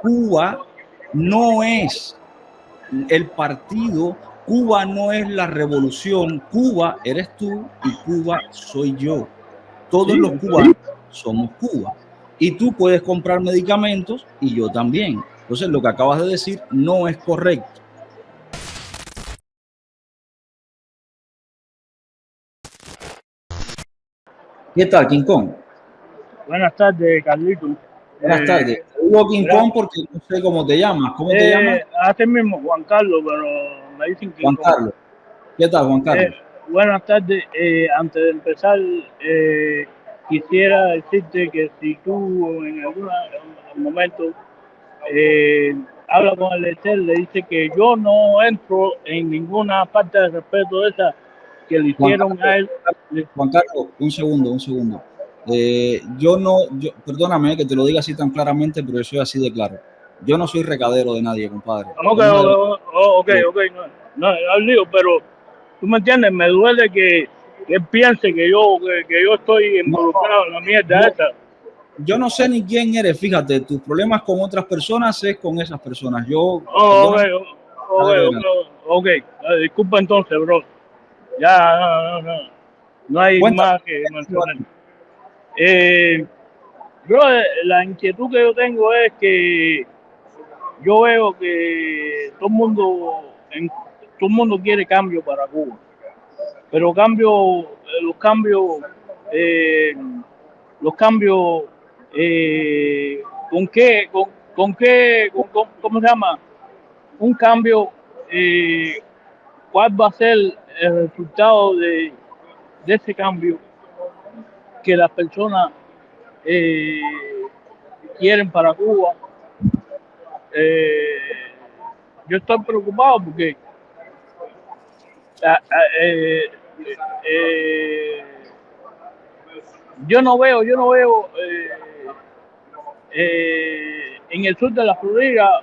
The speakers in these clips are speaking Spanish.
Cuba no es el partido, Cuba no es la revolución, Cuba eres tú y Cuba soy yo. Todos los cubanos somos Cuba. Y tú puedes comprar medicamentos y yo también. Entonces, lo que acabas de decir no es correcto. ¿Qué tal, King Kong? Buenas tardes, Carlitos. Buenas tardes. Hugo King Kong porque no sé cómo te llamas. ¿Cómo te llamas? Hace mismo Juan Carlos, pero me dicen King Juan Kong. Carlos. ¿Qué tal, Juan Carlos? Buenas tardes. Antes de empezar, quisiera decirte que si tú en algún momento habla con el Excel, le dice que yo no entro en ninguna falta de respeto de esa que le hicieron a él. Juan Carlos, un segundo. Perdóname que te lo diga así tan claramente, pero yo soy así de claro. Yo no soy recadero de nadie, compadre. Ok, no hay lío, pero tú me entiendes, me duele que él piense que yo estoy involucrado en la mierda esa. Yo no sé ni quién eres, fíjate, tus problemas con otras personas es con esas personas. Ok, disculpa entonces, bro. Ya, no hay Cuéntame. más que mencionar. Bro, la inquietud que yo tengo es que yo veo que todo el mundo quiere cambio para Cuba, pero eh, los cambios, ¿cómo se llama? Un cambio, ¿cuál va a ser el resultado de ese cambio que las personas eh, quieren para Cuba? Yo estoy preocupado porque eh, eh, yo no veo en el sur de la Florida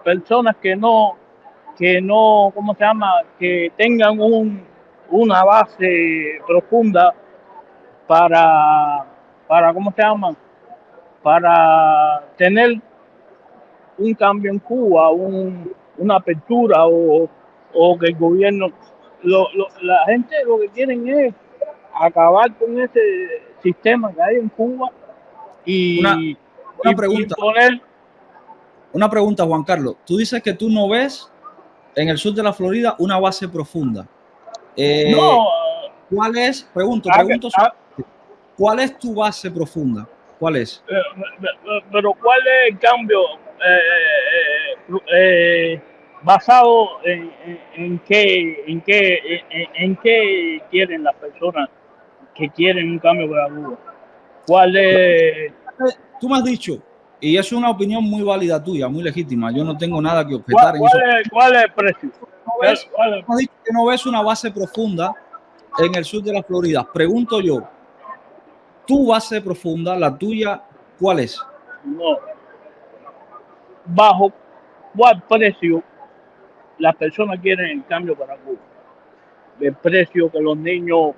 personas que no, ¿cómo se llama? Que tengan una base profunda para, ¿cómo se llama? Para tener un cambio en Cuba, una apertura o que el gobierno, la gente lo que quieren es acabar con ese sistema que hay en Cuba y pregunta. poner. Una pregunta, Juan Carlos. Tú dices que tú no ves en el sur de la Florida una base profunda. No. ¿Cuál es? Pregunto. ¿Cuál es tu base profunda? ¿Cuál es? Pero ¿cuál es el cambio basado en qué quieren las personas que quieren un cambio para Cuba? ¿Cuál es? Tú me has dicho, y es una opinión muy válida tuya, muy legítima. Yo no tengo nada que objetar en eso. ¿Cuál es el precio? Tú has dicho que no ves una base profunda en el sur de la Florida. Pregunto yo, ¿tu base profunda, la tuya, cuál es? No. ¿Bajo cuál precio las personas quieren el cambio para Cuba? El precio que los niños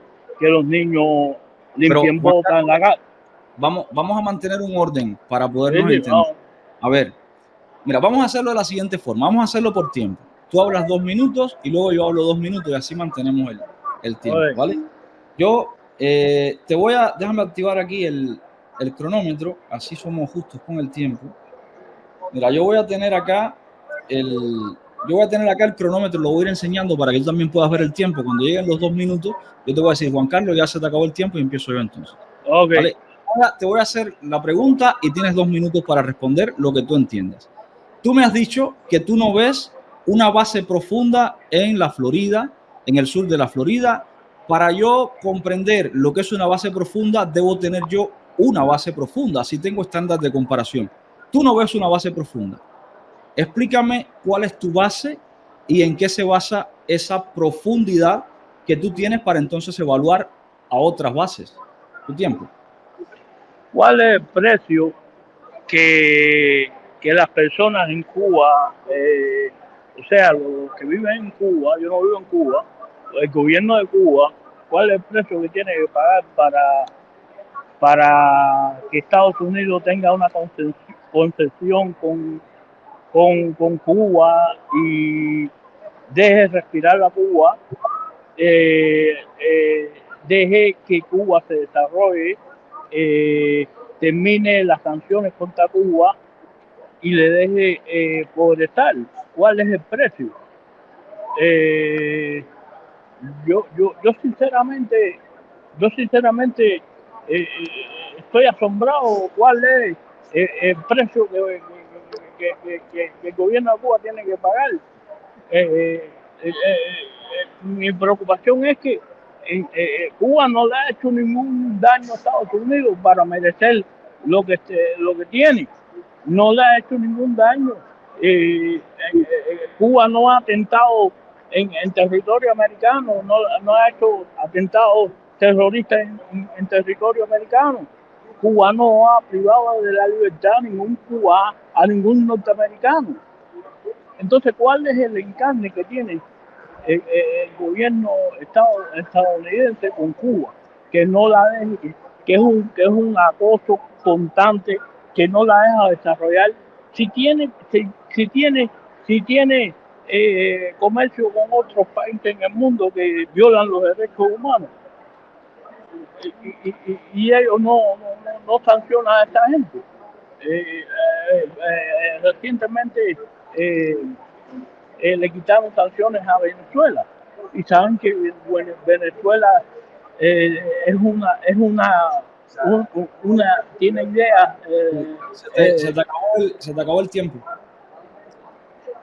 limpien botas en la casa. Vamos a mantener un orden para podernos entender. A ver, mira, vamos a hacerlo de la siguiente forma. Vamos a hacerlo por tiempo. Tú hablas 2 minutos y luego yo hablo 2 minutos y así mantenemos el tiempo, ¿vale? Yo déjame activar aquí el cronómetro, así somos justos con el tiempo. Mira, yo voy a tener acá el cronómetro, lo voy a ir enseñando para que tú también puedas ver el tiempo. Cuando lleguen los 2 minutos, yo te voy a decir, Juan Carlos, ya se te acabó el tiempo y empiezo yo entonces. Okay. ¿Vale? Ahora te voy a hacer la pregunta y tienes 2 minutos para responder lo que tú entiendas. Tú me has dicho que tú no ves una base profunda en la Florida, en el sur de la Florida. Para yo comprender lo que es una base profunda, debo tener yo una base profunda, así tengo estándar de comparación. Tú no ves una base profunda. Explícame cuál es tu base y en qué se basa esa profundidad que tú tienes para entonces evaluar a otras bases. Tu tiempo. ¿Cuál es el precio que las personas en Cuba, o sea, los que viven en Cuba, yo no vivo en Cuba, el gobierno de Cuba, cuál es el precio que tiene que pagar para que Estados Unidos tenga una concesión con Cuba y deje respirar a Cuba, deje que Cuba se desarrolle, termine las sanciones contra Cuba y le deje progresar. ¿Cuál es el precio? Yo sinceramente estoy asombrado cuál es el precio que el gobierno de Cuba tiene que pagar. Mi preocupación es que Cuba no le ha hecho ningún daño a Estados Unidos para merecer lo que tiene. No le ha hecho ningún daño. Cuba no ha atentado en territorio americano, no ha hecho atentados terroristas en territorio americano. Cuba no ha privado de la libertad a ningún norteamericano. Entonces, ¿cuál es el encarne que tiene el gobierno estadounidense con Cuba? Que no la deje, que es un acoso constante, que no la deja desarrollar. Si tiene comercio con otros países en el mundo que violan los derechos humanos, y ellos no sancionan a esta gente. Recientemente le quitaron sanciones a Venezuela y saben que Venezuela es una tiene ideas. Se te acabó el tiempo.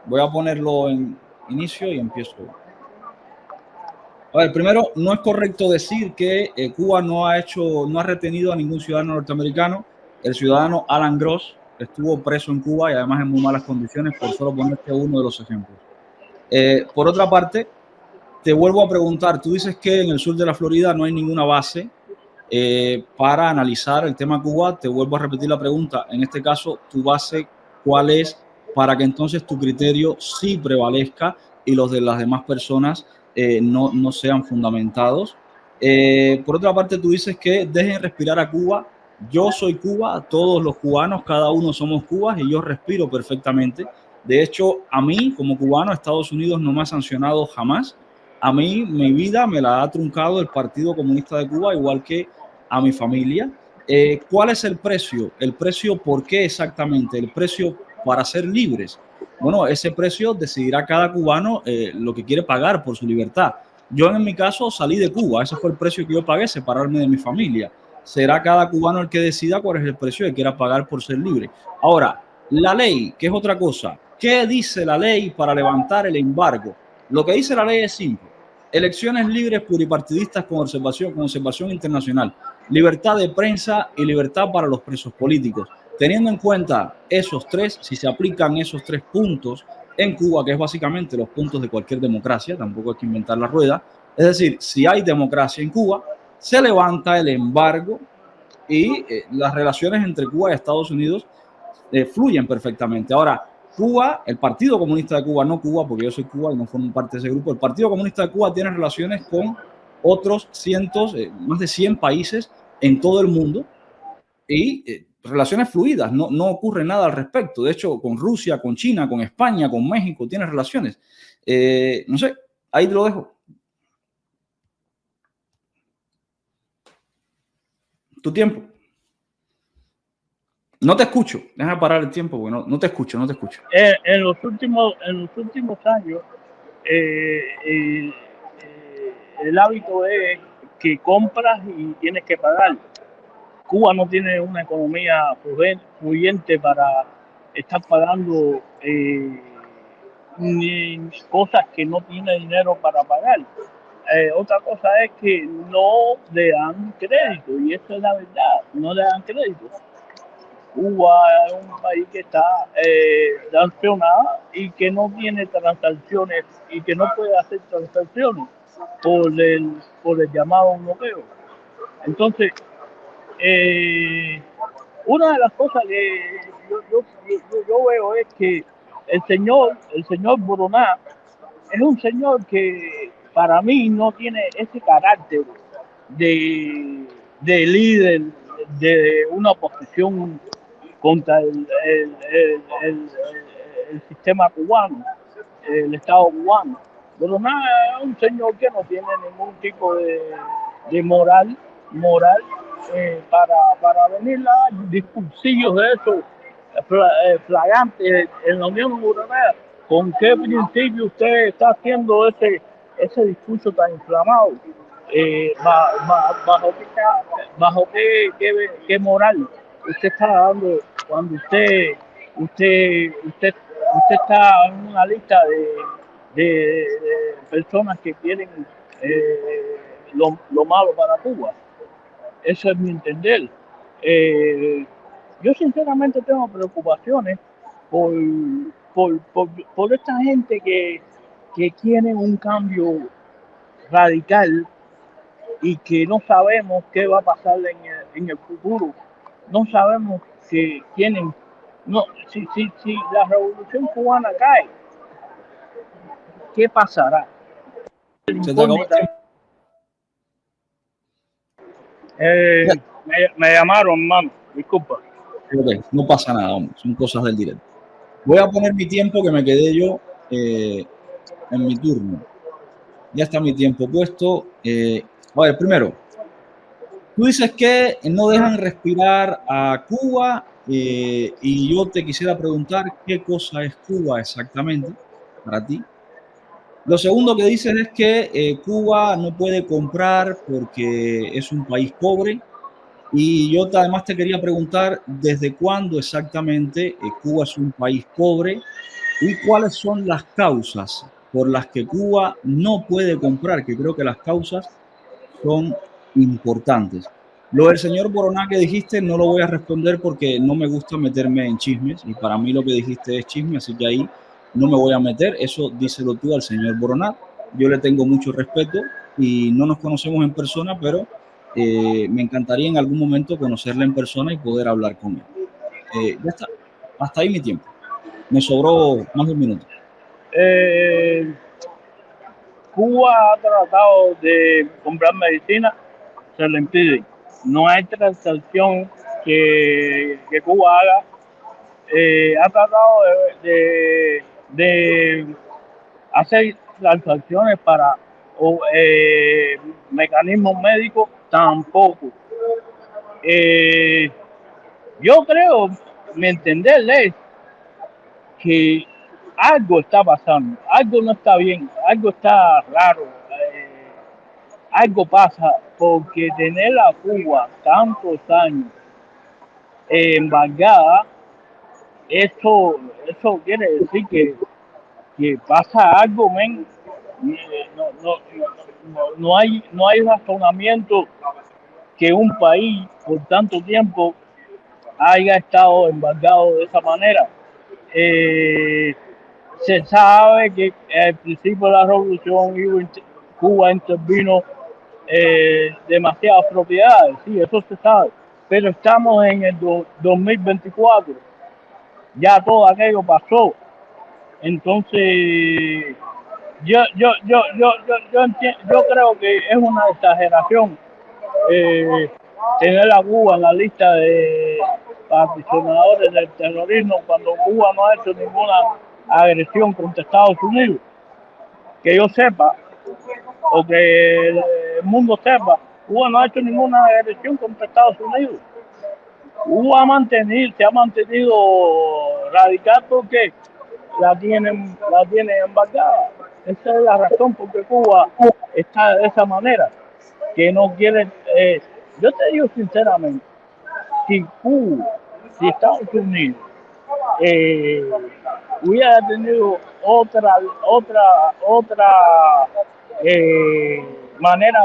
Voy a ponerlo en inicio y empiezo. A ver, primero, no es correcto decir que Cuba no ha retenido a ningún ciudadano norteamericano. El ciudadano Alan Gross estuvo preso en Cuba y además en muy malas condiciones, por solo ponerte uno de los ejemplos. Por otra parte, te vuelvo a preguntar, tú dices que en el sur de la Florida no hay ninguna base para analizar el tema Cuba. Te vuelvo a repetir la pregunta. En este caso, tu base, ¿cuál es para que entonces tu criterio sí prevalezca y los de las demás personas no sean fundamentados? Por otra parte, tú dices que dejen respirar a Cuba. Yo soy Cuba, todos los cubanos, cada uno somos Cuba y yo respiro perfectamente. De hecho, a mí como cubano, Estados Unidos no me ha sancionado jamás. A mí mi vida me la ha truncado el Partido Comunista de Cuba, igual que a mi familia. ¿Cuál es el precio? ¿El precio por qué exactamente? ¿El precio para ser libres? Bueno, ese precio decidirá cada cubano lo que quiere pagar por su libertad. Yo en mi caso salí de Cuba, ese fue el precio que yo pagué, separarme de mi familia. Será cada cubano el que decida cuál es el precio que quiera pagar por ser libre. Ahora, la ley, que es otra cosa. ¿Qué dice la ley para levantar el embargo? Lo que dice la ley es simple. Elecciones libres, pluripartidistas con observación internacional, libertad de prensa y libertad para los presos políticos. Teniendo en cuenta esos tres, si se aplican esos 3 puntos en Cuba, que es básicamente los puntos de cualquier democracia, tampoco hay que inventar la rueda, es decir, si hay democracia en Cuba, se levanta el embargo y las relaciones entre Cuba y Estados Unidos fluyen perfectamente. Ahora, Cuba, el Partido Comunista de Cuba, no Cuba, porque yo soy Cuba y no formo parte de ese grupo, el Partido Comunista de Cuba tiene relaciones con otros más de 100 países en todo el mundo y relaciones fluidas, no ocurre nada al respecto. De hecho, con Rusia, con China, con España, con México, tiene relaciones. No sé, ahí te lo dejo. Tu tiempo. No te escucho. Deja parar el tiempo porque no te escucho. En los últimos años, el hábito es que compras y tienes que pagar. Cuba no tiene una economía fluyente para estar pagando ni cosas que no tiene dinero para pagar. Otra cosa es que no le dan crédito, y eso es la verdad, no le dan crédito. Cuba es un país que está sancionado y que no tiene transacciones y que no puede hacer transacciones por el llamado bloqueo. Entonces, una de las cosas que yo veo es que el señor Boroná es un señor que para mí no tiene ese carácter de líder de una oposición contra el sistema cubano, el Estado cubano. Pero nada, es un señor que no tiene ningún tipo de moral para venir a dar discursillos de esos flagantes en la Unión Europea. ¿Con qué principio usted está haciendo ese discurso tan inflamado? ¿Bajo qué moral usted está dando cuando usted está en una lista de personas que quieren lo malo para Cuba? Eso es mi entender. Yo sinceramente tengo preocupaciones por, por esta gente que quiere un cambio radical y que no sabemos qué va a pasar en el futuro. No sabemos si tienen, no, si la revolución cubana cae, ¿qué pasará? Se te acabó el tiempo. Me llamaron, hermano, disculpa. Okay, no pasa nada, hombre, son cosas del directo. Voy a poner mi tiempo que me quedé yo en mi turno. Ya está mi tiempo puesto. A ver, primero, tú dices que no dejan respirar a Cuba y yo te quisiera preguntar qué cosa es Cuba exactamente para ti. Lo segundo que dices es que Cuba no puede comprar porque es un país pobre. Y yo además te quería preguntar desde cuándo exactamente Cuba es un país pobre y cuáles son las causas por las que Cuba no puede comprar, que creo que las causas son importantes. Lo del señor Boroná que dijiste no lo voy a responder porque no me gusta meterme en chismes y para mí lo que dijiste es chisme, así que ahí no me voy a meter. Eso díselo tú al señor Boroná. Yo le tengo mucho respeto y no nos conocemos en persona, pero me encantaría en algún momento conocerle en persona y poder hablar con él. Ya está. Hasta ahí mi tiempo. Me sobró más de un minuto. Cuba ha tratado de comprar medicina, se le impide. No hay transacción que Cuba haga. Ha tratado de hacer transacciones para mecanismos médicos, tampoco. Yo creo, mi entender es que algo está pasando, algo no está bien, algo está raro, algo pasa, porque tener a Cuba tantos años embargada, eso quiere decir que pasa algo, men. No hay razonamiento que un país por tanto tiempo haya estado embargado de esa manera. Se sabe que al principio de la revolución Cuba intervino demasiadas propiedades, sí, eso se sabe, pero estamos en el 2024, ya todo aquello pasó, entonces yo creo que es una exageración tener a Cuba en la lista de particionadores del terrorismo cuando Cuba no ha hecho ninguna agresión contra Estados Unidos. Que yo sepa, o que el mundo sepa, Cuba no ha hecho ninguna agresión contra Estados Unidos. Cuba se ha mantenido radical porque la tienen embargada. Esa es la razón por qué Cuba está de esa manera, que no quiere. Yo te digo sinceramente, si Estados Unidos hubiera tenido otra manera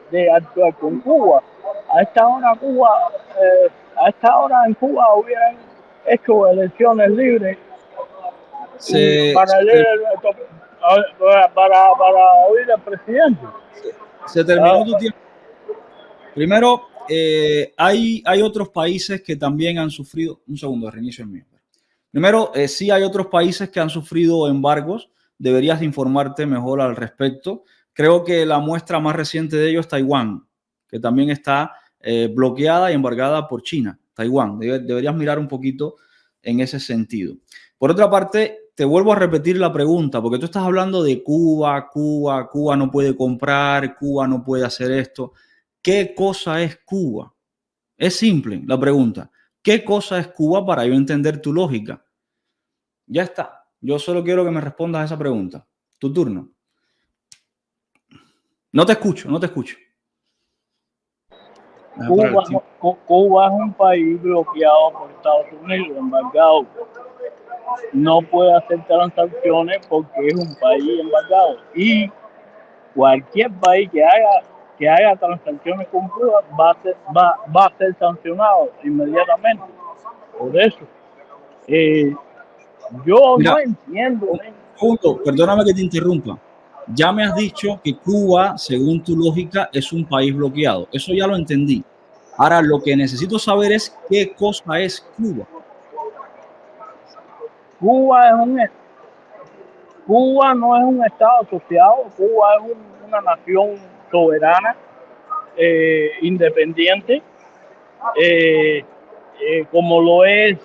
de actuar con Cuba, a esta hora en Cuba hubieran hecho elecciones libres para oír al presidente. Se terminó tu tiempo. Primero, hay otros países que también han sufrido. Un segundo, reinicio el mío. Primero, sí hay otros países que han sufrido embargos. Deberías informarte mejor al respecto. Creo que la muestra más reciente de ello es Taiwán, que también está bloqueada y embargada por China. Taiwán. Deberías mirar un poquito en ese sentido. Por otra parte, te vuelvo a repetir la pregunta, porque tú estás hablando de Cuba, Cuba no puede comprar, Cuba no puede hacer esto. ¿Qué cosa es Cuba? Es simple la pregunta. ¿Qué cosa es Cuba para yo entender tu lógica? Ya está. Yo solo quiero que me respondas a esa pregunta. Tu turno. No te escucho, no te escucho. Cuba es un país bloqueado por Estados Unidos, embargado. No puede hacer transacciones porque es un país embargado. Y cualquier país que haga transacciones con Cuba va a ser sancionado inmediatamente. Por eso, yo Mira, no entiendo. Punto, perdóname que te interrumpa. Ya me has dicho que Cuba, según tu lógica, es un país bloqueado. Eso ya lo entendí. Ahora, lo que necesito saber es qué cosa es Cuba. Cuba no es un estado asociado, Cuba es una nación soberana, independiente, como lo es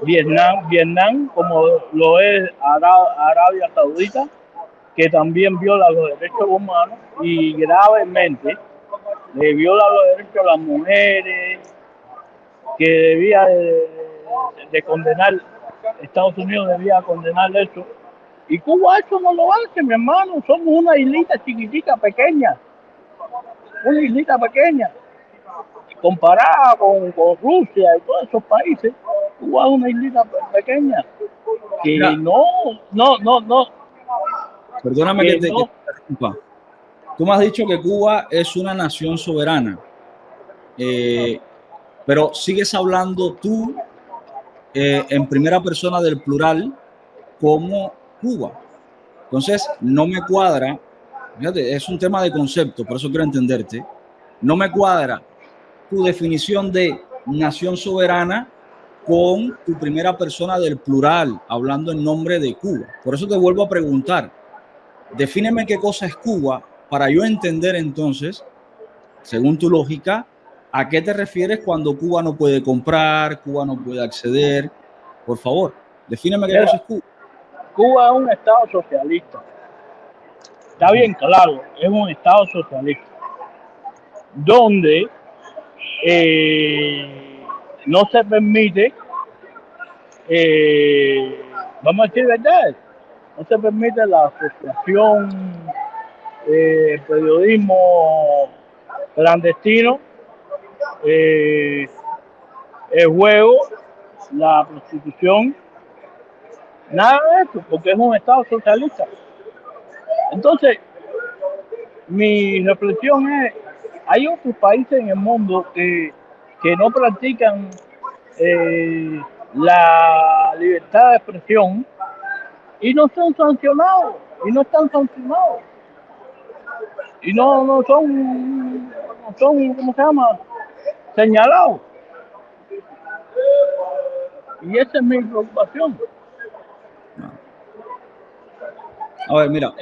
Vietnam, como lo es Arabia Saudita, que también viola los derechos humanos y gravemente le viola los derechos a las mujeres, que debía de condenar, Estados Unidos debía condenar eso. Y Cuba eso no lo hace, mi hermano. Somos una islita chiquitita, pequeña. Una islita pequeña. Comparada con Rusia y todos esos países, Cuba es una islita pequeña. Que Mira, no. perdóname que te interrumpa. Tú me has dicho que Cuba es una nación soberana, pero sigues hablando tú en primera persona del plural como Cuba. Entonces, no me cuadra, fíjate, es un tema de concepto, por eso quiero entenderte, no me cuadra tu definición de nación soberana con tu primera persona del plural, hablando en nombre de Cuba. Por eso te vuelvo a preguntar, defíneme qué cosa es Cuba para yo entender entonces, según tu lógica, a qué te refieres cuando Cuba no puede comprar, Cuba no puede acceder. Por favor, defíneme qué cosa es Cuba. Cuba es un estado socialista. Está bien claro, es un estado socialista. Donde no se permite, vamos a decir verdad, no se permite la asociación, periodismo clandestino, el juego, la prostitución, nada de eso, porque es un estado socialista. Entonces, mi reflexión es, hay otros países en el mundo que no practican la libertad de expresión y no son sancionados, y no están sancionados, y no son, ¿cómo se llama?, señalados. Y esa es mi preocupación. A ver, mira,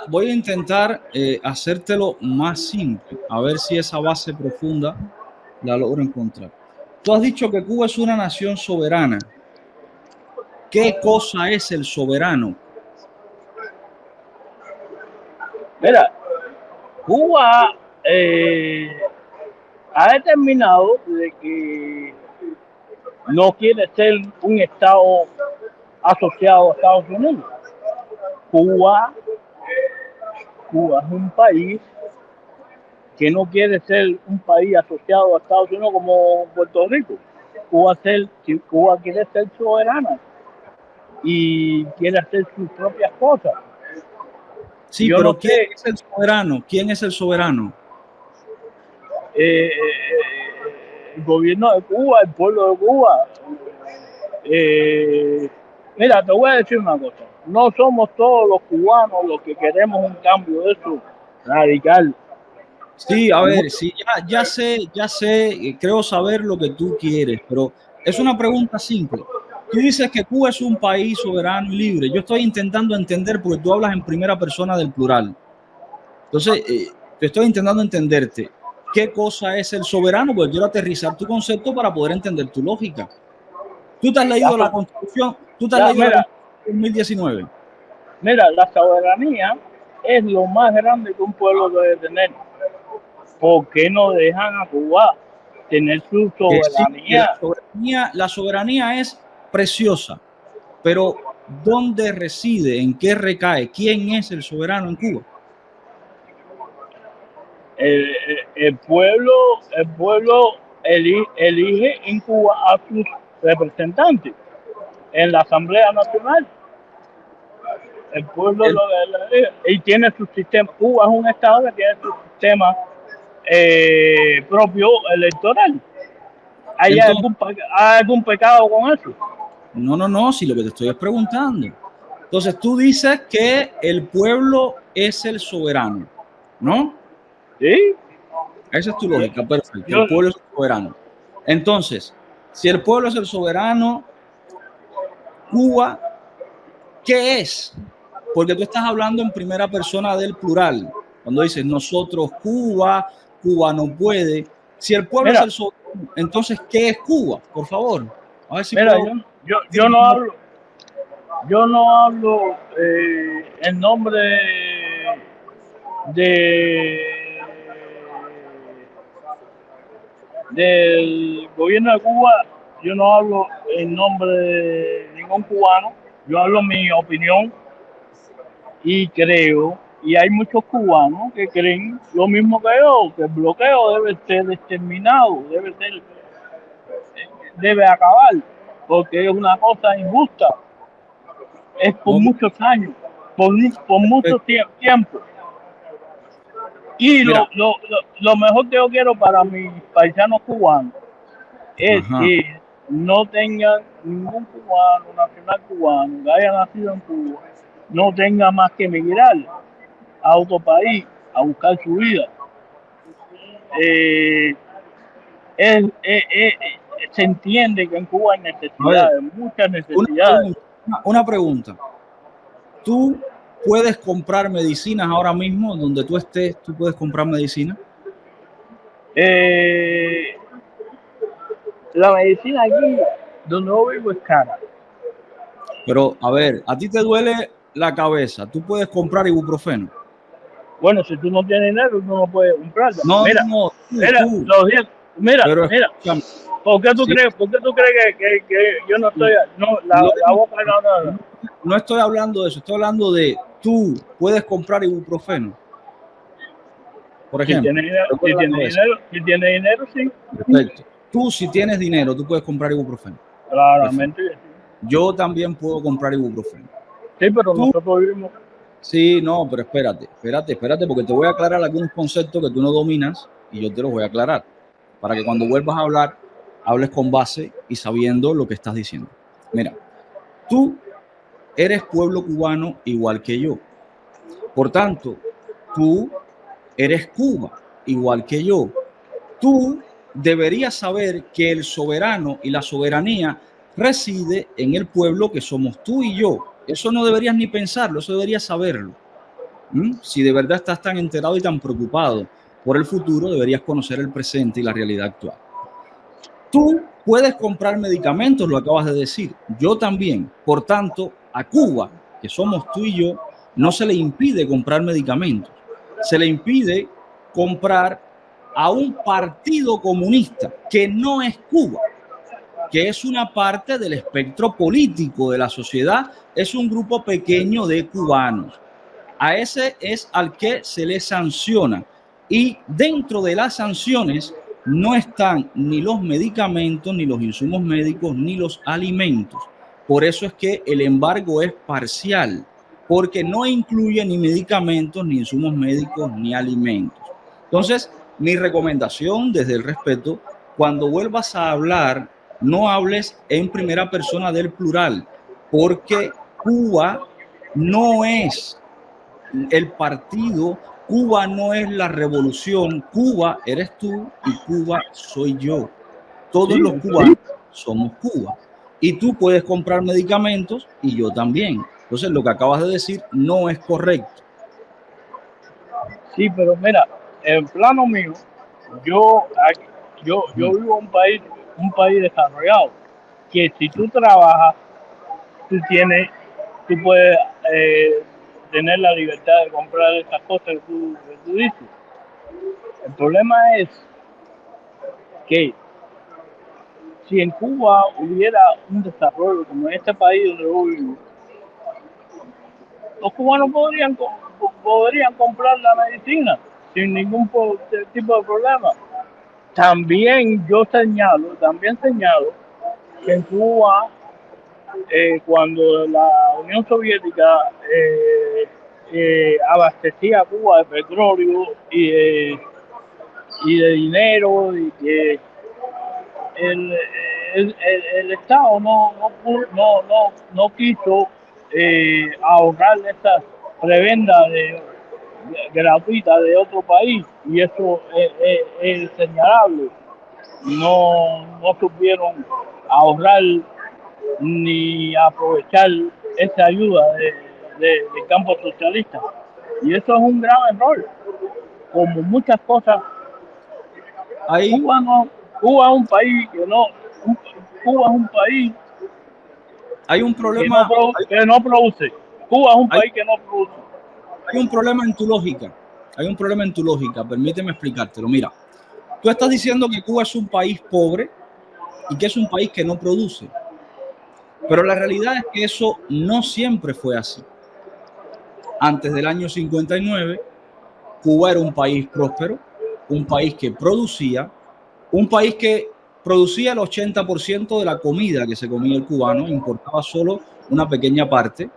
voy a intentar hacértelo más simple, a ver si esa base profunda la logro encontrar. Tú has dicho que Cuba es una nación soberana. ¿Qué cosa es el soberano? Mira, Cuba ha determinado de que no quiere ser un estado asociado a Estados Unidos. Cuba es un país que no quiere ser un país asociado a Estados Unidos como Puerto Rico. Cuba quiere ser soberana y quiere hacer sus propias cosas. Sí, yo pero no ¿quién sé, es el soberano? ¿Quién es el soberano? el gobierno de Cuba, el pueblo de Cuba. Mira, te voy a decir una cosa. No somos todos los cubanos los que queremos un cambio de eso radical. Sí, a ver, sí, ya sé, creo saber lo que tú quieres, pero es una pregunta simple. Tú dices que Cuba es un país soberano y libre. Yo estoy intentando entender porque tú hablas en primera persona del plural. Entonces, te estoy intentando entenderte. qué cosa es el soberano, porque quiero aterrizar tu concepto para poder entender tu lógica. Tú te has leído la Constitución, tú te has leído la Constitución de 2019. Mira, la soberanía es lo más grande que un pueblo debe tener. ¿Por qué no dejan a Cuba tener su soberanía? Sí, la soberanía es preciosa, pero ¿dónde reside? ¿En qué recae? ¿Quién es el soberano en Cuba? El pueblo elige en Cuba a sus representantes en la Asamblea Nacional. El pueblo lo elige y tiene su sistema. Cuba es un estado que tiene su sistema propio electoral. ¿Hay algún pecado con eso? No, si lo que te estoy es preguntando. Entonces tú dices que el pueblo es el soberano, ¿no? Sí. Esa es tu lógica, perfecto. El pueblo es el soberano. Entonces, si el pueblo es el soberano, Cuba, ¿qué es? Porque tú estás hablando en primera persona del plural. Cuando dices nosotros, Cuba, Cuba no puede. Si el pueblo es el soberano, entonces, ¿qué es Cuba? Por favor. A ver si puedo... yo no hablo en nombre del gobierno de Cuba. Yo no hablo en nombre de ningún cubano. Yo hablo mi opinión y creo, y hay muchos cubanos que creen lo mismo que yo, que el bloqueo debe ser exterminado, debe acabar, porque es una cosa injusta. Es por muchos años, por mucho tiempo. Y lo mejor que yo quiero para mis paisanos cubanos es que no tengan ningún cubano, nacional cubano, que haya nacido en Cuba, no tenga más que emigrar a otro país a buscar su vida. Se entiende que en Cuba hay necesidades, muchas necesidades. Una pregunta. ¿Tú puedes comprar medicinas ahora mismo donde tú estés? ¿Tú puedes comprar medicina? La medicina aquí donde yo vivo es cara. Pero, a ver, a ti te duele la cabeza, ¿tú puedes comprar ibuprofeno? Bueno, si tú no tienes dinero, tú no puedes comprarla. No, mira, no, mira, ¿por qué tú crees que yo no estoy, la boca no? No estoy hablando de eso, estoy hablando de tú puedes comprar ibuprofeno. Por ejemplo, si tienes dinero, sí. Perfecto. Tú, si tienes dinero, tú puedes comprar ibuprofeno. Claramente. Yo también puedo comprar ibuprofeno. Sí, pero nosotros vivimos. Sí, no, pero espérate, porque te voy a aclarar algunos conceptos que tú no dominas y yo te los voy a aclarar para que cuando vuelvas a hablar, hables con base y sabiendo lo que estás diciendo. Mira, tú eres pueblo cubano igual que yo. Por tanto, tú eres Cuba igual que yo. Tú deberías saber que el soberano y la soberanía reside en el pueblo que somos tú y yo. Eso no deberías ni pensarlo, eso deberías saberlo. Si de verdad estás tan enterado y tan preocupado por el futuro, deberías conocer el presente y la realidad actual. Tú puedes comprar medicamentos, lo acabas de decir. Yo también. Por tanto, a Cuba, que somos tú y yo, no se le impide comprar medicamentos. Se le impide comprar a un partido comunista que no es Cuba, que es una parte del espectro político de la sociedad, es un grupo pequeño de cubanos. A ese es al que se le sanciona. Y dentro de las sanciones no están ni los medicamentos, ni los insumos médicos, ni los alimentos. Por eso es que el embargo es parcial, porque no incluye ni medicamentos, ni insumos médicos, ni alimentos. Entonces, mi recomendación desde el respeto, cuando vuelvas a hablar, no hables en primera persona del plural, porque Cuba no es el partido, Cuba no es la revolución, Cuba eres tú y Cuba soy yo. Todos los cubanos somos Cuba. Y tú puedes comprar medicamentos y yo también. Entonces, lo que acabas de decir no es correcto. Sí, pero mira, en plano mío, Yo, yo vivo en un país desarrollado, que si tú trabajas, tú tienes, tú puedes tener la libertad de comprar esas cosas que tú dices. El problema es que si en Cuba hubiera un desarrollo como en este país donde yo vivo, los cubanos podrían comprar la medicina sin ningún tipo de problema. También señalo que en Cuba, cuando la Unión Soviética abastecía a Cuba de petróleo y de dinero, y que el, el Estado no quiso ahorrar esas prebendas gratuitas de otro país, y eso es señalable. No supieron ahorrar ni aprovechar esa ayuda del campo socialista. Y eso es un gran error. Como muchas cosas, Ahí Cuba es un país que no, Cuba es un país hay un problema, que no produce. Cuba es un país que no produce. hay un problema en tu lógica. Hay un problema en tu lógica. Permíteme explicártelo. Mira, tú estás diciendo que Cuba es un país pobre y que es un país que no produce. Pero la realidad es que eso no siempre fue así. Antes del año 59, Cuba era un país próspero, un país que producía, un país que producía el 80% de la comida que se comía el cubano, importaba solo una pequeña parte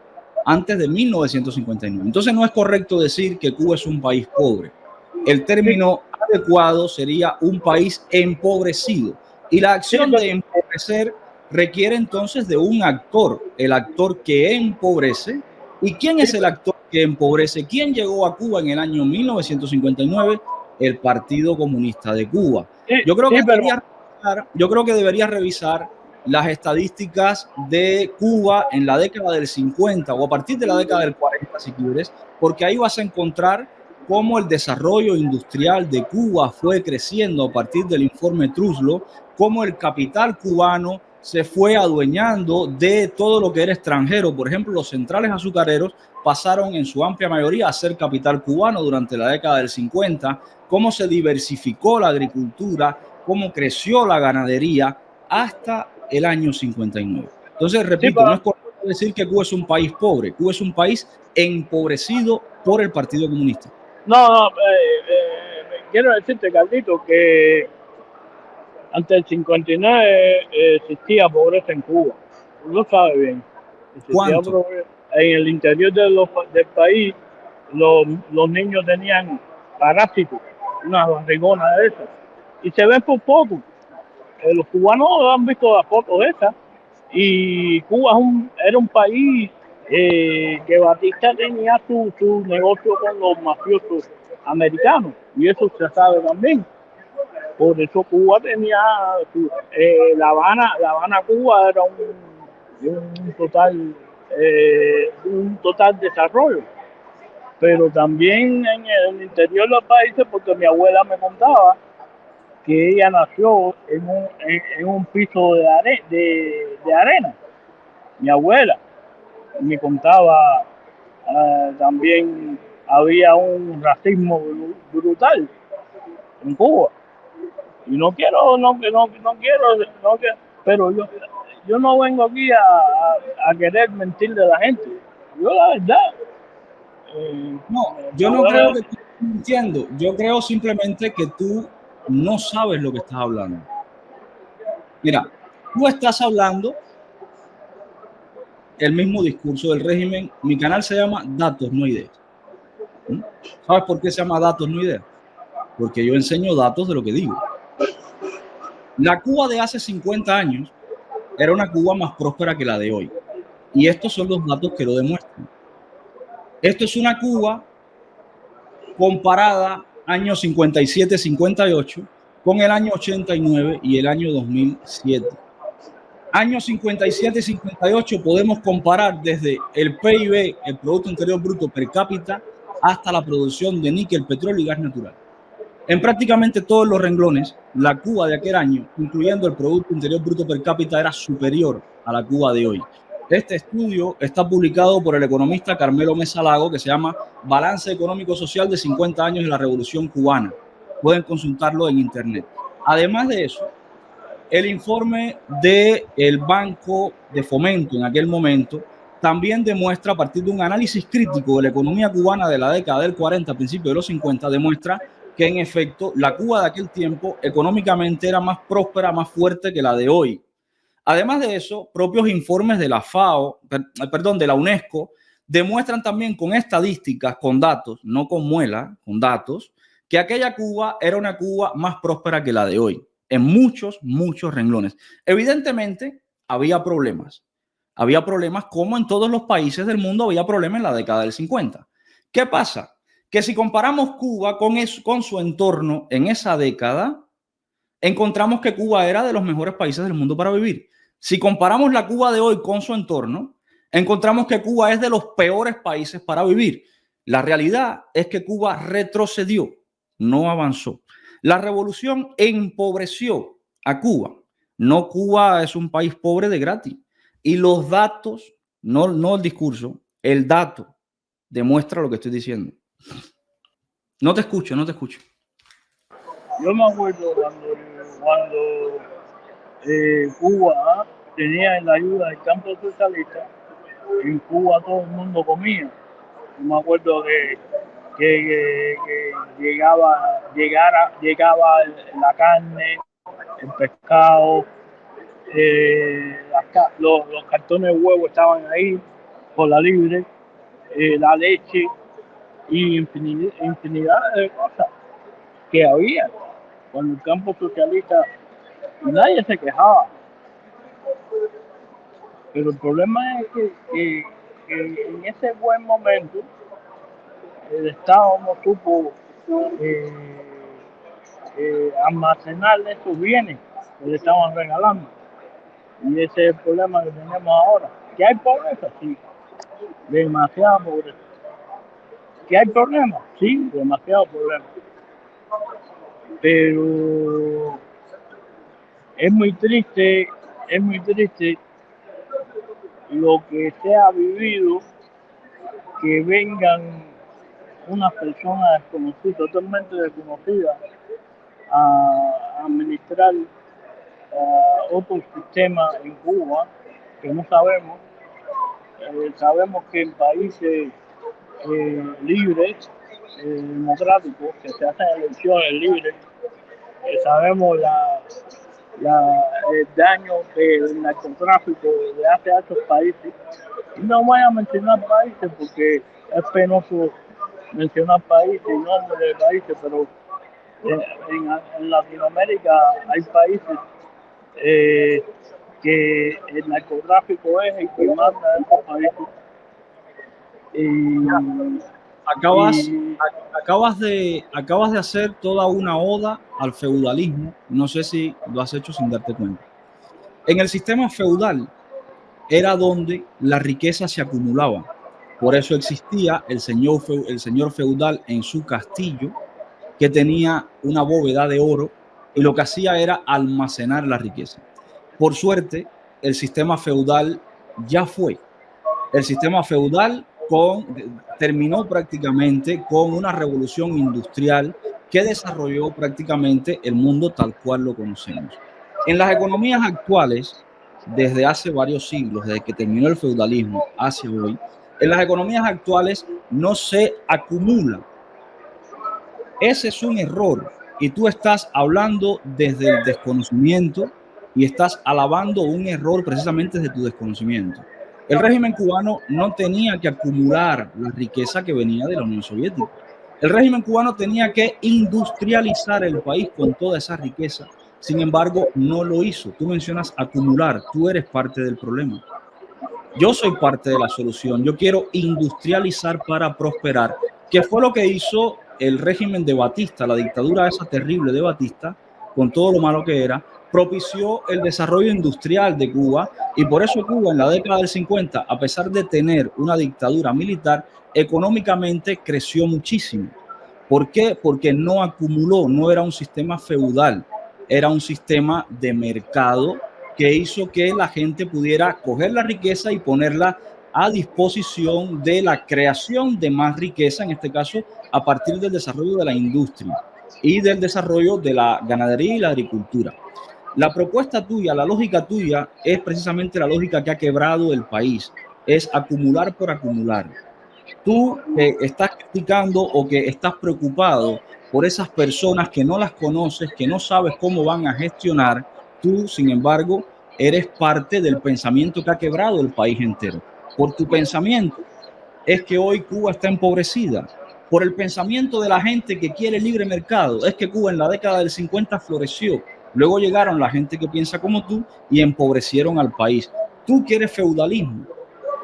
antes de 1959. Entonces no es correcto decir que Cuba es un país pobre. El término adecuado sería un país empobrecido. Y la acción de empobrecer requiere entonces de un actor, el actor que empobrece. ¿Y quién es el actor que empobrece? ¿Quién llegó a Cuba en el año 1959? El Partido Comunista de Cuba. Yo creo que debería revisar las estadísticas de Cuba en la década del 50 o a partir de la década del 40, si quieres, porque ahí vas a encontrar cómo el desarrollo industrial de Cuba fue creciendo a partir del informe Truslow, cómo el capital cubano se fue adueñando de todo lo que era extranjero. Por ejemplo, los centrales azucareros pasaron en su amplia mayoría a ser capital cubano durante la década del 50, cómo se diversificó la agricultura, cómo creció la ganadería hasta el año 59. Entonces, repito, no es correcto decir que Cuba es un país pobre. Cuba es un país empobrecido por el Partido Comunista. No, quiero decirte, Carlito, que antes del 59 existía pobreza en Cuba. Tú lo sabes bien. ¿Cuánto? En el interior del país, los niños tenían parásitos, unas barrigonas de esas. Y se ven por poco. Los cubanos han visto las fotos esas. Y Cuba era un país que Batista tenía su negocio con los mafiosos americanos. Y eso se sabe también. Por eso Cuba tenía La Habana, Cuba era un total desarrollo. Pero también en el interior de los países, porque mi abuela me contaba que ella nació en un piso de arena. Mi abuela me contaba también había un racismo brutal en Cuba. Y pero yo no vengo aquí a querer mentirle a la gente. Yo la verdad. No, yo no creo que tú estés mintiendo. Yo creo simplemente que tú no sabes lo que estás hablando. Mira, tú estás hablando el mismo discurso del régimen. Mi canal se llama Datos, no Ideas. ¿Sabes por qué se llama Datos, no Ideas? Porque yo enseño datos de lo que digo. La Cuba de hace 50 años era una Cuba más próspera que la de hoy. Y estos son los datos que lo demuestran. Esto es una Cuba comparada años 57-58 con el año 89 y el año 2007. Años 57-58 podemos comparar desde el PIB, el Producto Interior Bruto per cápita, hasta la producción de níquel, petróleo y gas natural. En prácticamente todos los renglones, la Cuba de aquel año, incluyendo el Producto Interior Bruto per cápita, era superior a la Cuba de hoy. Este estudio está publicado por el economista Carmelo Mesa Lago, que se llama Balance Económico Social de 50 años de la Revolución Cubana. Pueden consultarlo en internet. Además de eso, el informe del Banco de Fomento en aquel momento también demuestra, a partir de un análisis crítico de la economía cubana de la década del 40, a principios de los 50, demuestra que en efecto la Cuba de aquel tiempo económicamente era más próspera, más fuerte que la de hoy. Además de eso, propios informes de la FAO, de la UNESCO, demuestran también con estadísticas, con datos, no con muela, con datos, que aquella Cuba era una Cuba más próspera que la de hoy, en muchos renglones. Evidentemente, había problemas. Había problemas como en todos los países del mundo había problemas en la década del 50. ¿Qué pasa? Que si comparamos Cuba con su entorno en esa década, encontramos que Cuba era de los mejores países del mundo para vivir. Si comparamos la Cuba de hoy con su entorno, encontramos que Cuba es de los peores países para vivir. La realidad es que Cuba retrocedió, no avanzó. La revolución empobreció a Cuba. No, Cuba es un país pobre de gratis. Y los datos, no el discurso, el dato demuestra lo que estoy diciendo. No te escucho. Yo me acuerdo cuando Cuba tenía la ayuda del campo socialista, en Cuba todo el mundo comía. Yo me acuerdo que llegaba la carne, el pescado, los cartones de huevo estaban ahí por la libre, la leche y infinidad de cosas que había cuando el campo socialista, nadie se quejaba. Pero el problema es que en ese buen momento el Estado no supo almacenar esos bienes que le estaban regalando. Y ese es el problema que tenemos ahora. ¿Que hay pobreza? Sí, demasiada pobreza. ¿Que hay problemas? Sí, demasiado problema. Pero es muy triste lo que se ha vivido, que vengan unas personas desconocidas, totalmente desconocidas, a administrar otro sistema en Cuba que no sabemos. Sabemos que en países libres, democráticos, que se hacen elecciones libres, sabemos el daño del narcotráfico le hace a esos países. Y no voy a mencionar países porque es penoso mencionar países y nombres de países, pero en Latinoamérica hay países que el narcotráfico es el que mata a esos países. Acabas de hacer toda una oda al feudalismo. No sé si lo has hecho sin darte cuenta. En el sistema feudal era donde la riqueza se acumulaba. Por eso existía el señor feudal en su castillo, que tenía una bóveda de oro y lo que hacía era almacenar la riqueza. Por suerte, el sistema feudal ya fue. El sistema feudal terminó prácticamente con una revolución industrial que desarrolló prácticamente el mundo tal cual lo conocemos. En las economías actuales, desde hace varios siglos, desde que terminó el feudalismo hacia hoy, en las economías actuales no se acumula. Ese es un error y tú estás hablando desde el desconocimiento y estás alabando un error precisamente desde tu desconocimiento. El régimen cubano no tenía que acumular la riqueza que venía de la Unión Soviética. El régimen cubano tenía que industrializar el país con toda esa riqueza. Sin embargo, no lo hizo. Tú mencionas acumular. Tú eres parte del problema. Yo soy parte de la solución. Yo quiero industrializar para prosperar, que fue lo que hizo el régimen de Batista, la dictadura esa terrible de Batista, con todo lo malo que era, propició el desarrollo industrial de Cuba, y por eso Cuba en la década del 50, a pesar de tener una dictadura militar, económicamente creció muchísimo. ¿Por qué? Porque no acumuló, no era un sistema feudal, era un sistema de mercado que hizo que la gente pudiera coger la riqueza y ponerla a disposición de la creación de más riqueza, en este caso a partir del desarrollo de la industria y del desarrollo de la ganadería y la agricultura. La propuesta tuya, la lógica tuya es precisamente la lógica que ha quebrado el país, es acumular por acumular. Tú que estás criticando o que estás preocupado por esas personas que no las conoces, que no sabes cómo van a gestionar, tú, sin embargo, eres parte del pensamiento que ha quebrado el país entero. Por tu pensamiento es que hoy Cuba está empobrecida. Por el pensamiento de la gente que quiere libre mercado, es que Cuba en la década del 50 floreció. Luego llegaron la gente que piensa como tú y empobrecieron al país. Tú quieres feudalismo.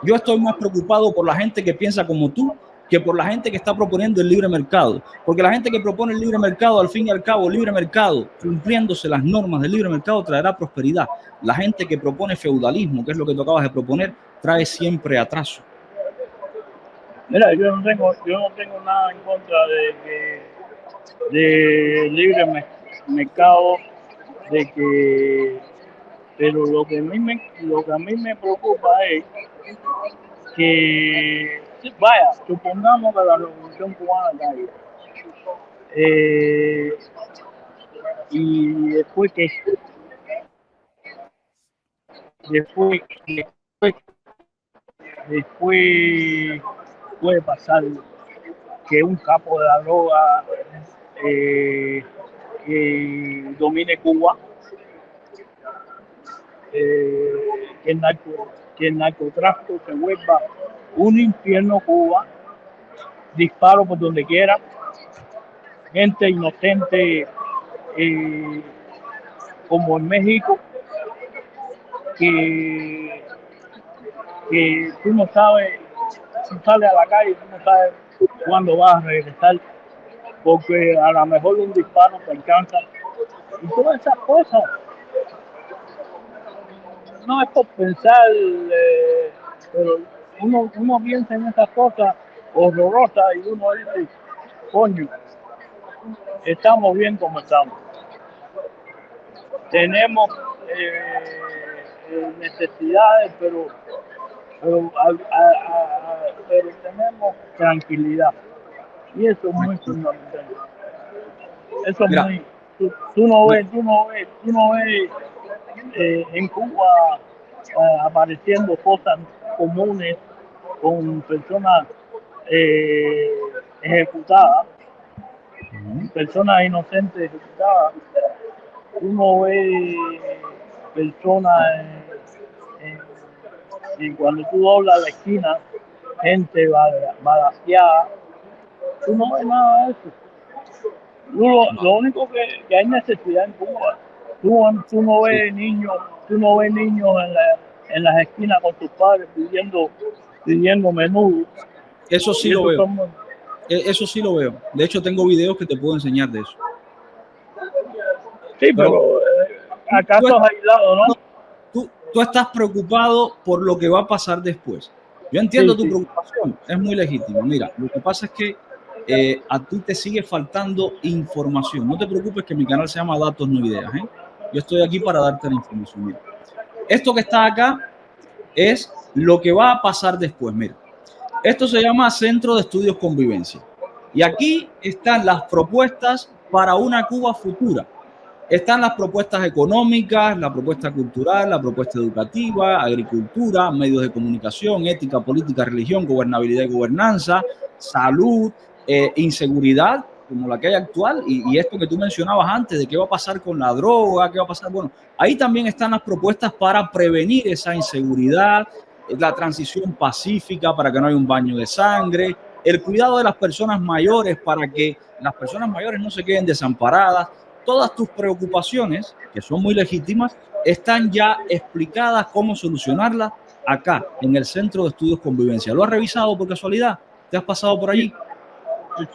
Yo estoy más preocupado por la gente que piensa como tú que por la gente que está proponiendo el libre mercado. Porque la gente que propone el libre mercado, al fin y al cabo, el libre mercado, cumpliéndose las normas del libre mercado, traerá prosperidad. La gente que propone feudalismo, que es lo que tú acabas de proponer, trae siempre atraso. Mira, yo no tengo nada en contra de libre mercado, pero lo que a mí me preocupa es que, vaya, supongamos que la revolución cubana caiga, y después, después puede pasar que un capo de la droga que domine Cuba, que el narcotráfico se vuelva un infierno Cuba, disparo por donde quiera, gente inocente como en México, que tú no sabes, si sales a la calle, tú no sabes cuándo vas a regresar, porque a lo mejor un disparo te alcanza. Y todas esas cosas, no es por pensar, pero uno piensa en esas cosas horrorosas y uno dice, coño, estamos bien como estamos. Tenemos necesidades, pero tenemos tranquilidad. Y eso es muy fundamental. Eso es muy... Tú no ves en Cuba apareciendo cosas comunes con personas ejecutadas, personas inocentes ejecutadas. Uno ve personas y cuando tú doblas la esquina, gente balaseada. Tú no ves nada de eso. Lo único que hay necesidad en Cuba, tú no ves niños, en las esquinas con sus padres pidiendo menudo. Eso sí lo veo. Eso sí lo veo. De hecho, tengo videos que te puedo enseñar de eso. Sí, pero acaso es aislado, ¿no? Tú estás preocupado por lo que va a pasar después. Yo entiendo tu preocupación, es muy legítima. Mira, lo que pasa es que a ti te sigue faltando información. No te preocupes que mi canal se llama Datos No Ideas. Yo estoy aquí para darte la información. Mira, esto que está acá es lo que va a pasar después. Mira, esto se llama Centro de Estudios Convivencia. Y aquí están las propuestas para una Cuba futura. Están las propuestas económicas, la propuesta cultural, la propuesta educativa, agricultura, medios de comunicación, ética, política, religión, gobernabilidad y gobernanza, salud, inseguridad, como la que hay actual, y esto que tú mencionabas antes, de qué va a pasar con la droga, qué va a pasar. Bueno, ahí también están las propuestas para prevenir esa inseguridad, la transición pacífica para que no haya un baño de sangre, el cuidado de las personas mayores para que las personas mayores no se queden desamparadas. Todas tus preocupaciones, que son muy legítimas, están ya explicadas cómo solucionarlas acá, en el Centro de Estudios Convivencia. ¿Lo has revisado por casualidad? ¿Te has pasado por allí?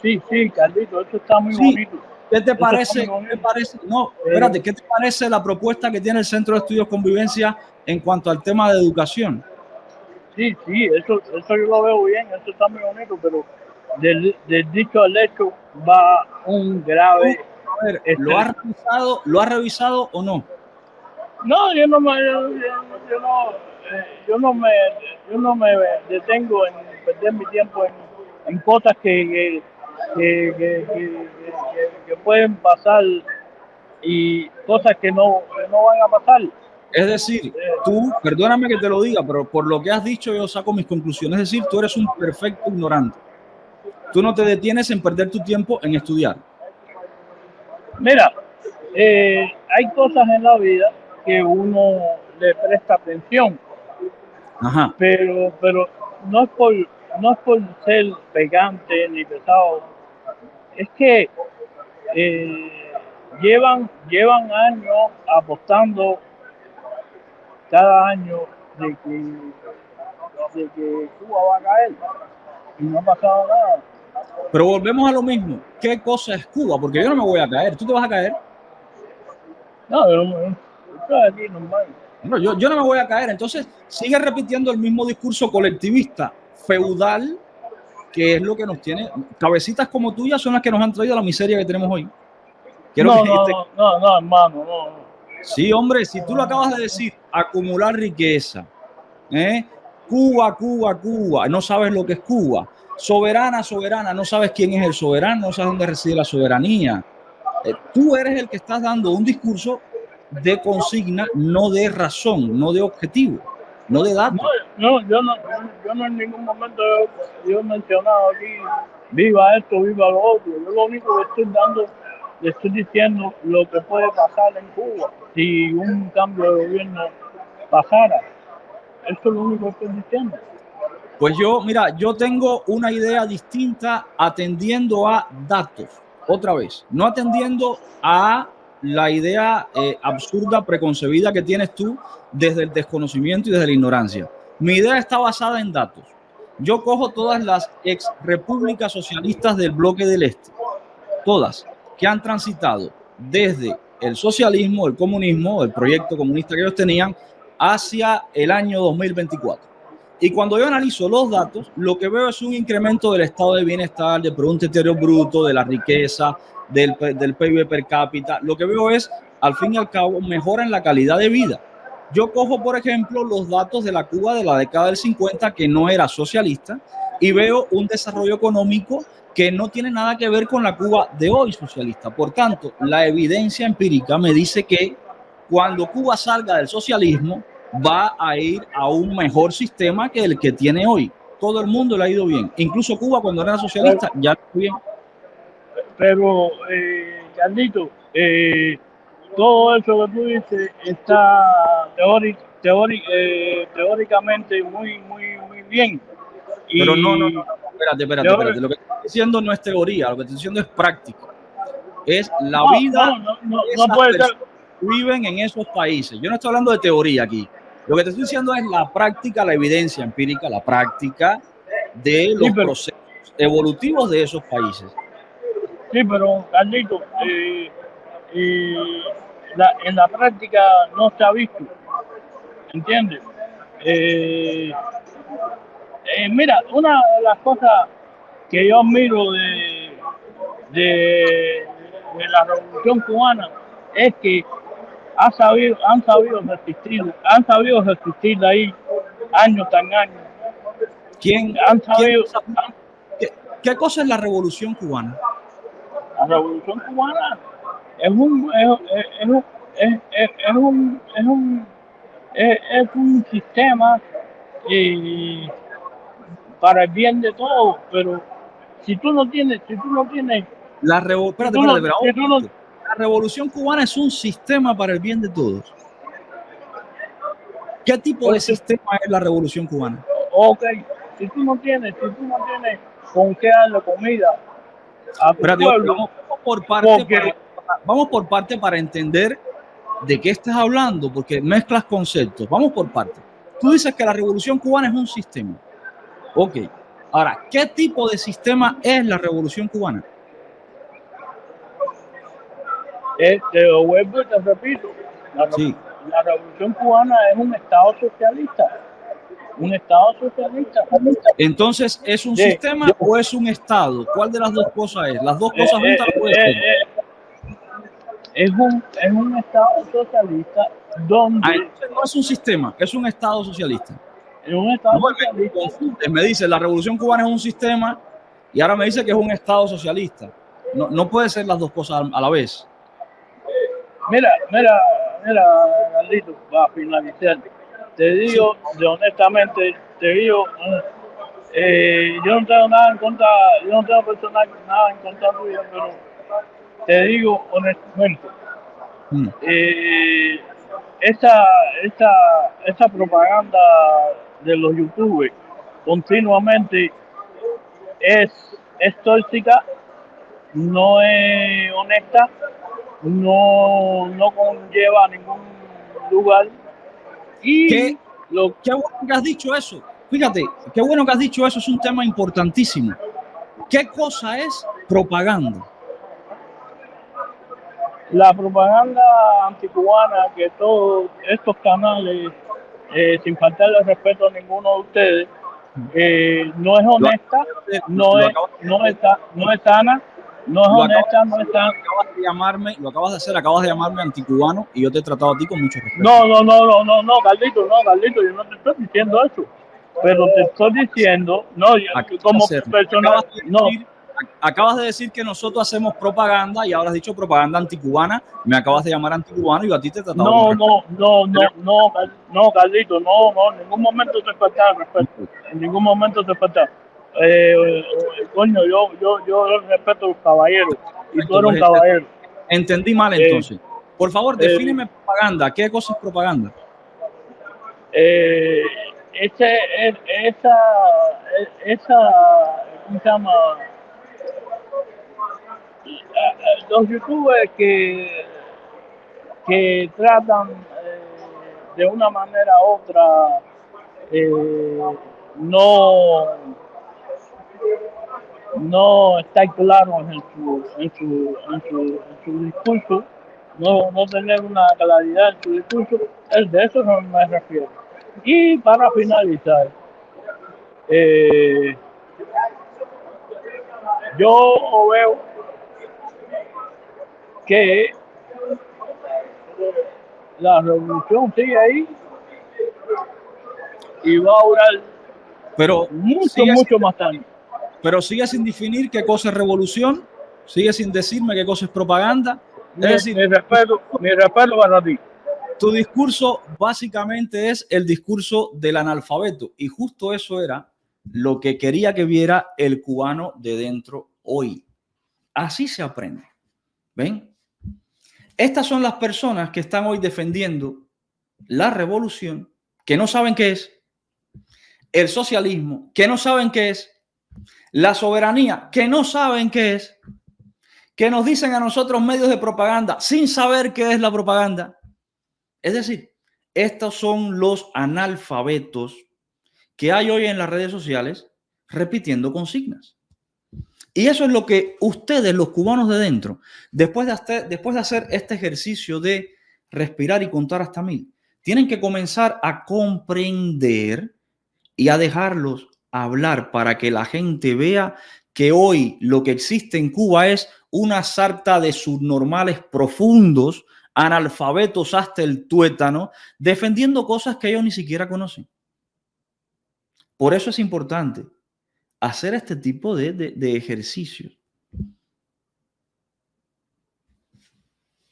Sí, Carlito, eso está muy bonito. ¿Qué te parece? No, espérate, ¿qué te parece la propuesta que tiene el Centro de Estudios Convivencia en cuanto al tema de educación? Sí, eso yo lo veo bien, eso está muy bonito, del dicho al hecho va un grave. A ver, ¿lo has revisado o no? No, yo no me, yo no me detengo en perder mi tiempo en cosas que pueden pasar y cosas que no van a pasar. Es decir, tú, perdóname que te lo diga, pero por lo que has dicho yo saco mis conclusiones. Es decir, tú eres un perfecto ignorante. Tú no te detienes en perder tu tiempo en estudiar. Mira, hay cosas en la vida que uno le presta atención, Ajá. pero no es por, no es por ser pegante ni pesado, es que eh, llevan años apostando cada año de que Cuba va a caer y no ha pasado nada. Pero volvemos a lo mismo. ¿Qué cosa es Cuba? Porque yo no me voy a caer. ¿Tú te vas a caer? No, yo estoy aquí normal. No, yo no me voy a caer. Entonces, sigue repitiendo el mismo discurso colectivista, feudal, que es lo que nos tiene. Cabecitas como tuyas son las que nos han traído a la miseria que tenemos hoy. Quiero No, que no, no, no, no, hermano, no, no. Sí, hombre, si tú lo acabas de decir, acumular riqueza, ¿eh? Cuba, Cuba, Cuba, no sabes lo que es Cuba. Soberana, soberana, no sabes quién es el soberano, no sabes dónde reside la soberanía. Tú eres el que estás dando un discurso de consigna, no de razón, no de objetivo, no de No, datos. yo no en ningún momento yo he mencionado aquí viva esto, viva lo otro. Yo lo único que estoy dando, le estoy diciendo lo que puede pasar en Cuba si un cambio de gobierno pasara. Eso es lo único que estoy diciendo. Pues yo, mira, yo tengo una idea distinta atendiendo a datos, otra vez, no atendiendo a la idea absurda, preconcebida que tienes tú desde el desconocimiento y desde la ignorancia. Mi idea está basada en datos. Yo cojo todas las ex repúblicas socialistas del bloque del Este, todas, que han transitado desde el socialismo, el comunismo, el proyecto comunista que ellos tenían, hacia el año 2024. Y cuando yo analizo los datos, lo que veo es un incremento del estado de bienestar, del Producto Interior Bruto, de la riqueza, del PIB per cápita. Lo que veo es, al fin y al cabo, mejora en la calidad de vida. Yo cojo, por ejemplo, los datos de la Cuba de la década del 50, que no era socialista, y veo un desarrollo económico que no tiene nada que ver con la Cuba de hoy socialista. Por tanto, la evidencia empírica me dice que cuando Cuba salga del socialismo, va a ir a un mejor sistema que el que tiene hoy. Todo el mundo le ha ido bien. Incluso Cuba, cuando era socialista, ya le ido bien. Pero, Carlito, todo eso que tú dices está teóricamente muy bien. Pero no, Y espérate. Lo que estoy diciendo no es teoría, lo que estoy diciendo es práctica. Es la no, vida de no esas puede ser. personas que viven en esos países. Yo no estoy hablando de teoría aquí. Lo que te estoy diciendo es la práctica, la evidencia empírica, la práctica de Sí, los procesos evolutivos de esos países. pero Carlito, en la práctica no se ha visto, ¿entiendes? Eh, mira, una de las cosas que yo admiro de la Revolución Cubana es que han sabido resistir de ahí años tan años. ¿Quién, Han quién, sabido, qué cosa es la revolución cubana? la Revolución Cubana es un, es un, es un, es un sistema eh, para el bien de todos, pero si tú no tienes, si tú no, si tú no, La revolución cubana es un sistema para el bien de todos. ¿Qué tipo de porque, sistema es la revolución cubana? ok, si tú no tienes con qué darle comida a tu Espérate, pueblo, porque vamos por parte para entender de qué estás hablando, porque mezclas conceptos. Vamos por parte. Tú dices que la revolución cubana es un sistema. Ok. Ahora, ¿qué tipo de sistema es la revolución cubana? te lo vuelvo y te repito, Sí. la Revolución Cubana es un Estado socialista. Un Estado socialista. Entonces, ¿es un Sí, sistema o es un Estado? ¿Cuál de las dos cosas es? Las dos eh, cosas eh, juntas no puede ser. es un Estado socialista Ah, donde, entonces no es un sistema, es un Estado socialista. en un No, Estado porque me socialista, confundes, me dice la Revolución Cubana es un sistema y ahora me dice que es un Estado socialista. No, no puede ser las dos cosas a la vez. mira, Carlito, para finalizar, te Sí, digo, honestamente, te digo, yo no tengo nada en contra, yo no tengo personal nada en contra tuya, pero te digo honestamente, mm. eh, esa, esa propaganda de los youtubers continuamente es tóxica, no es honesta, no conlleva a ningún lugar ¿Qué, y lo, qué bueno que has dicho eso? Fíjate, qué bueno que has dicho eso, es un tema importantísimo. ¿Qué cosa es propaganda? la propaganda anticubana que todos estos canales, sin faltarle respeto a ninguno de ustedes, no es Lo honesta, acabas de, lo acabas de hacer, no es sana, no es lo acabas honesta, de no hacer, es sana. acabas de llamarme, lo acabas de hacer, acabas de llamarme anticubano y yo te he tratado a ti con mucho respeto. Carlito, yo no te estoy diciendo eso. Pero te estoy diciendo, no, yo, Acabas de como hacerlo. persona, no, Acabas de decir que nosotros hacemos propaganda y ahora has dicho propaganda anticubana. Me acabas de llamar anticubano y yo a ti te he tratado con respeto. Carlito, en ningún momento te falta respeto, en ningún momento te falta. Coño, yo respeto a los caballeros y tú Perfecto, eres un pues caballero. entendí mal Eh, entonces. Por favor, eh, defíneme propaganda. ¿Qué cosa es propaganda? eh, ese, esa, ¿cómo se llama? Los youtubers que tratan de una manera u otra eh, no, no está claro en su discurso, no tener una claridad en su discurso, es de eso no me refiero. Y para finalizar, eh, yo veo que la revolución sigue ahí y va a durar Pero mucho, sigue sin, mucho más años. pero sigue sin definir qué cosa es revolución, sigue sin decirme qué cosa es propaganda. Es decir, Mi respeto para ti. tu discurso básicamente es el discurso del analfabeto y justo eso era lo que quería que viera el cubano de dentro hoy. Así se aprende. ¿Ven? Estas son las personas que están hoy defendiendo la revolución, que no saben qué es, el socialismo, que no saben qué es, la soberanía, que no saben qué es, que nos dicen a nosotros medios de propaganda sin saber qué es la propaganda. Es decir, estos son los analfabetos que hay hoy en las redes sociales repitiendo consignas. Y eso es lo que ustedes, los cubanos de dentro, después de hacer este ejercicio de respirar y contar hasta 1000, tienen que comenzar a comprender y a dejarlos hablar para que la gente vea que hoy lo que existe en Cuba es una sarta de subnormales profundos, analfabetos hasta el tuétano, defendiendo cosas que ellos ni siquiera conocen. Por eso es importante hacer este tipo de ejercicios.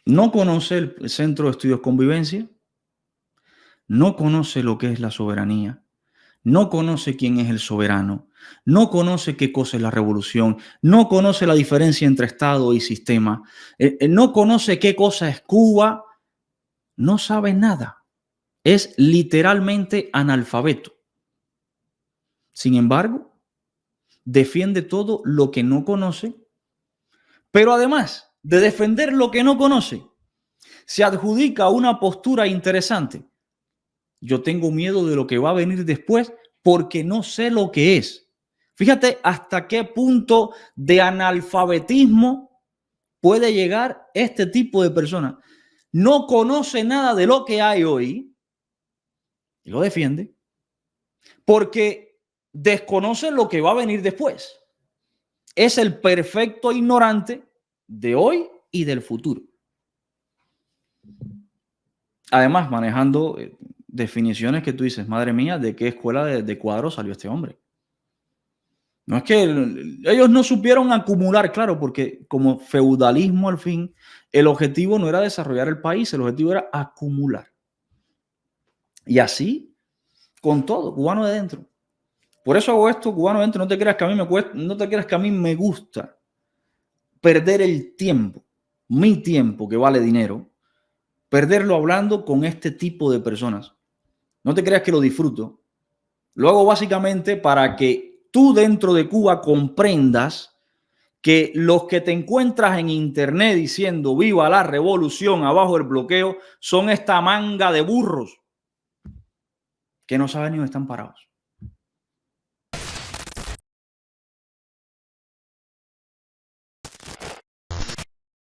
No conoce el Centro de Estudios Convivencia, no conoce lo que es la soberanía, no conoce quién es el soberano, no conoce qué cosa es la revolución, no conoce la diferencia entre Estado y sistema, no conoce qué cosa es Cuba, no sabe nada. Es literalmente analfabeto. Sin embargo, defiende todo lo que no conoce, pero además de defender lo que no conoce, se adjudica una postura interesante. Yo tengo miedo de lo que va a venir después porque no sé lo que es. Fíjate hasta qué punto de analfabetismo puede llegar este tipo de persona. No conoce nada de lo que hay hoy y lo defiende. porque desconoce lo que va a venir después. Es el perfecto ignorante de hoy y del futuro. Además, manejando definiciones que tú dices, madre mía, ¿de qué escuela de cuadros salió este hombre? No es que ellos no supieron acumular, claro, porque como feudalismo al fin, el objetivo no era desarrollar el país, el objetivo era acumular. Y así, con todo, cubano de dentro. Por eso hago esto, cubano de dentro. No te creas que a mí me cuesta, no te creas que a mí me gusta perder el tiempo, mi tiempo que vale dinero, perderlo hablando con este tipo de personas. No te creas que lo disfruto. Lo hago básicamente para que tú dentro de Cuba comprendas que los que te encuentras en internet diciendo viva la revolución, abajo el bloqueo, son esta manga de burros que no saben ni dónde están parados.